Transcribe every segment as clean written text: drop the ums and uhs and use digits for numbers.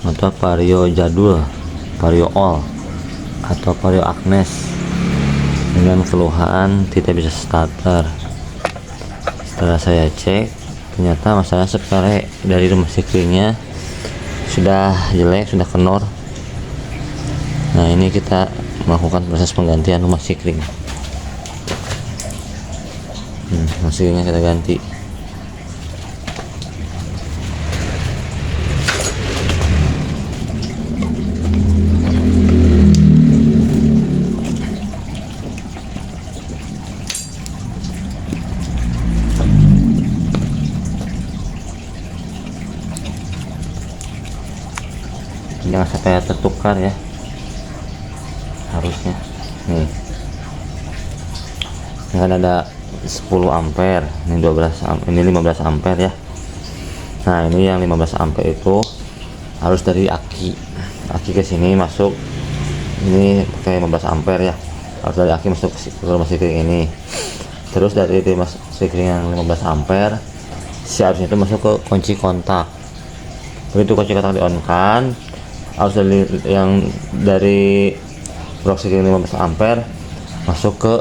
atau Vario jadul, Vario All, atau Vario Agnes dengan keluhan tidak bisa starter. Setelah saya cek, ternyata masalah sepele, dari rumah sikringnya sudah jelek, sudah kendor. Nah, ini kita melakukan proses penggantian rumah sikring. Rumah sikringnya kita ganti. Jangan sampai tertukar ya, harusnya nih. Ini kan ada 10 ampere, ini 12 ini 15 ampere ya. Nah, ini yang 15 ampere itu harus dari aki ke sini masuk, ini pakai 15 ampere ya, harus dari aki masuk ke rumah sikring ini. Terus dari rumah sikring yang 15 ampere seharusnya itu masuk ke kunci kontak. Begitu kunci kontak di on kan, harus dari box sikring 15 ampere masuk ke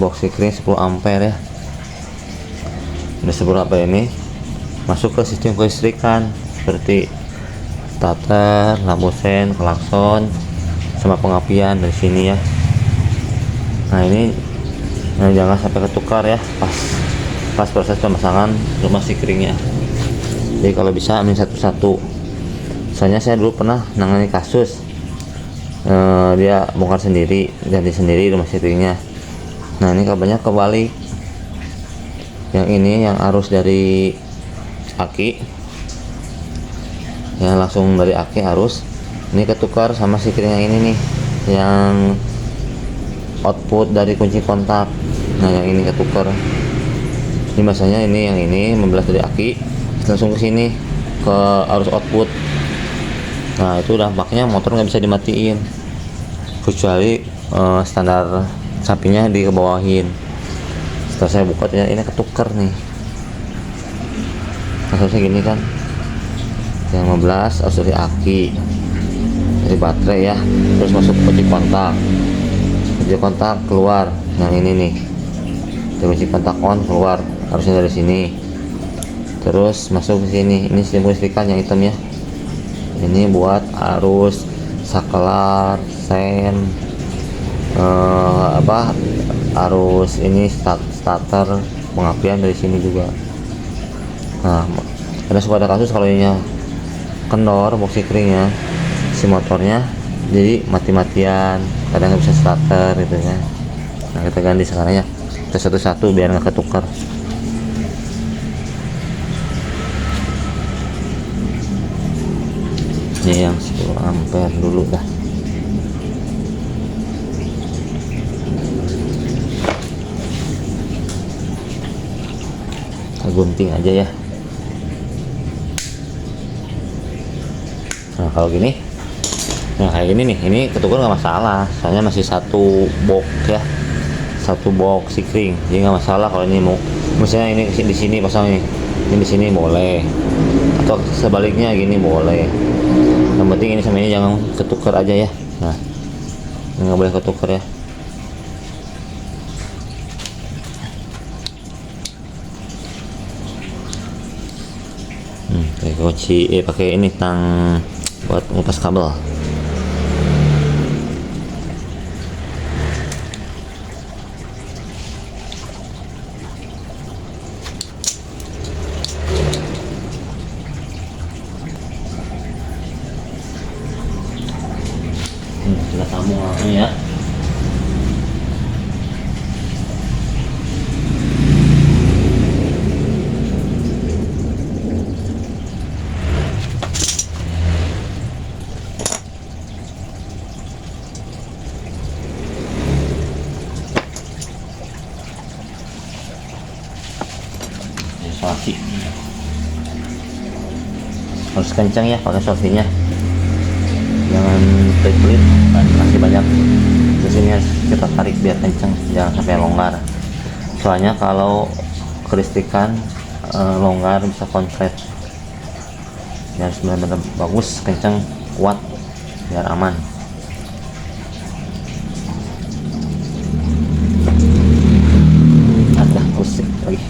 box sikring 10 ampere ya. Udah 10 ampere ini masuk ke sistem kelistrikan seperti starter, lampu sen, klakson, sama pengapian dari sini ya. Nah, ini jangan sampai ketukar ya pas proses pemasangan rumah sikringnya. Jadi kalau bisa ambil satu-satu. Soalnya saya dulu pernah nangani kasus dia bongkar sendiri, ganti sendiri rumah sikringnya. Nah, ini kabarnya kebalik. Yang ini yang arus dari aki, yang langsung dari aki arus, ini ketukar sama sikring yang ini nih, yang output dari kunci kontak. Nah, yang ini ketukar. Ini masanya ini yang ini 15 dari aki langsung ke sini ke arus output. Nah, itu dampaknya motor nggak bisa dimatiin kecuali standar sampingnya dikebawahin. Setelah saya buka ternyata ini ketukar nih. Harusnya gini kan, yang 15 harus dari aki, dari baterai ya, terus masuk ke kunci kontak keluar. Yang ini nih, kunci kontak on keluar, harusnya dari sini, terus masuk ke sini. Ini sistem kelistrikan yang hitam ya, ini buat arus saklar, sen, arus ini starter, pengapian dari sini juga. Nah, ada suka ada kasus kalau ini kendor box sikringnya, si motornya jadi mati-matian, kadang nggak bisa starter gitu ya. Nah, kita ganti sekarang ya, kita satu-satu biar nggak ketukar. Ini yang 10 ampere dulu dah. Kita gunting aja ya. Nah, kalau gini, nah kayak gini nih, ini ketukar nggak masalah, soalnya masih satu box ya, satu box sikring, jadi nggak masalah. Kalau ini mau, misalnya ini di sini pasang ini di sini boleh, atau sebaliknya gini boleh. Yang penting ini sama ini jangan ketukar aja ya. Nah, nggak boleh ketukar ya. Pakai kunci, pakai ini tang buat ngupas kabel. Kita sambung langsung ya. Isolasi harus kencang ya pakai solsinya, jangan pelit-pelit, masih banyak. Terus ini harus kita tarik biar kencang, jangan sampai longgar. Soalnya kalau kelistrikan longgar bisa konslet ya, harus benar-benar bagus, kencang, kuat biar aman. Ada pusing lagi.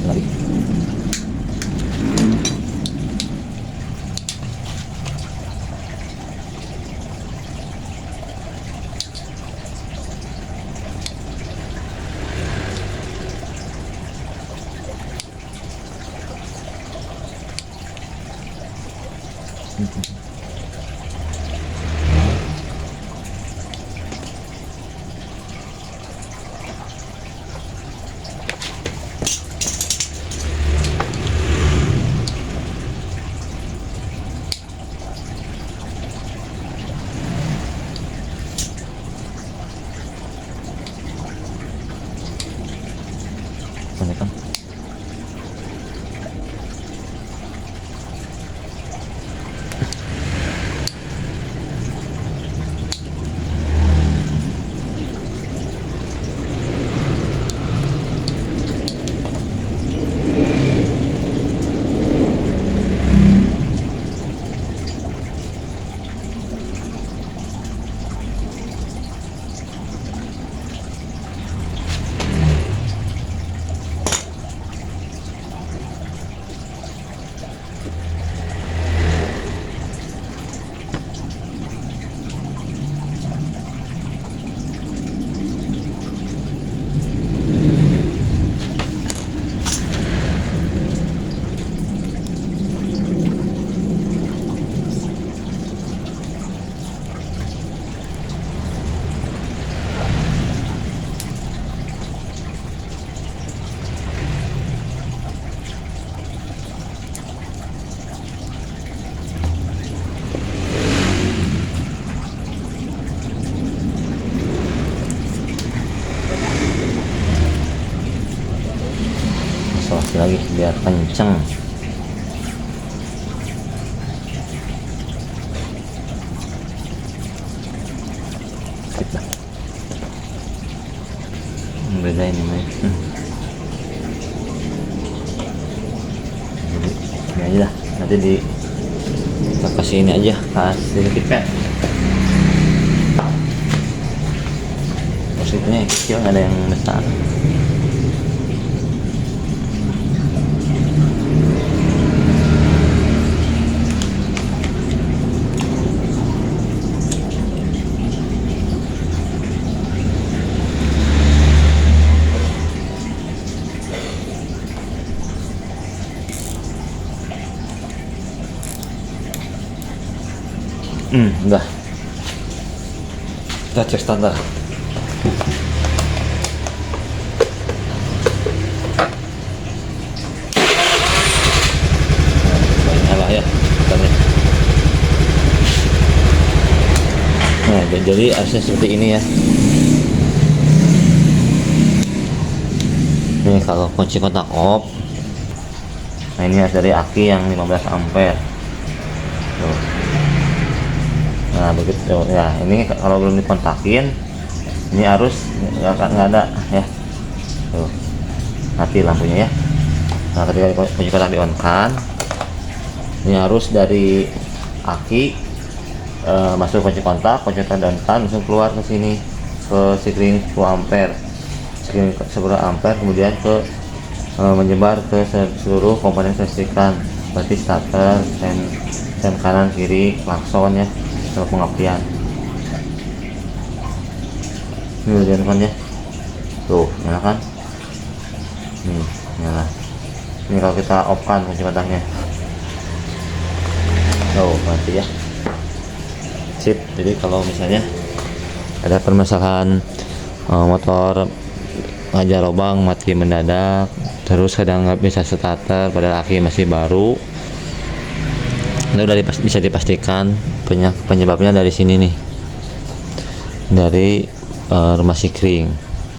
Lagi. Ini kan lagi biar kenceng. Beda ini nih. Jadi ini aja lah, nanti di kita kasih ini aja, kasih pipet. Posisinya yang kecil, nggak ada yang besar. Udah. Kita cek standar. Banyak lah ya standarnya. Nah, jadi harusnya seperti ini ya. Ini kalau kunci kontak off. Nah, ini harus dari aki yang 15 ampere. Tuh. Nah begitu ya, ini kalau belum dikontakin ini arus nggak ada ya. Tuh, mati lampunya ya. Nah ketika kunci kontak di on kan, ini arus dari aki masuk kunci kontak di on kan, langsung keluar ke sini ke screen 10 ampere, screen 10 ampere, kemudian ke menyebar ke seluruh komponen kelistrikan, berarti starter, sen kanan kiri, klakson ya, sama pengapian. Ini udah nyalakan ya, tuh nyalakan, nih nyala. Ini kalau kita off kan kunci kontaknya, tuh mati ya, sip. Jadi kalau misalnya ada permasalahan motor ngajar lubang, mati mendadak, terus kadang nggak bisa starter padahal aki masih baru, itu udah bisa dipastikan penyebabnya dari sini nih, dari masih kering.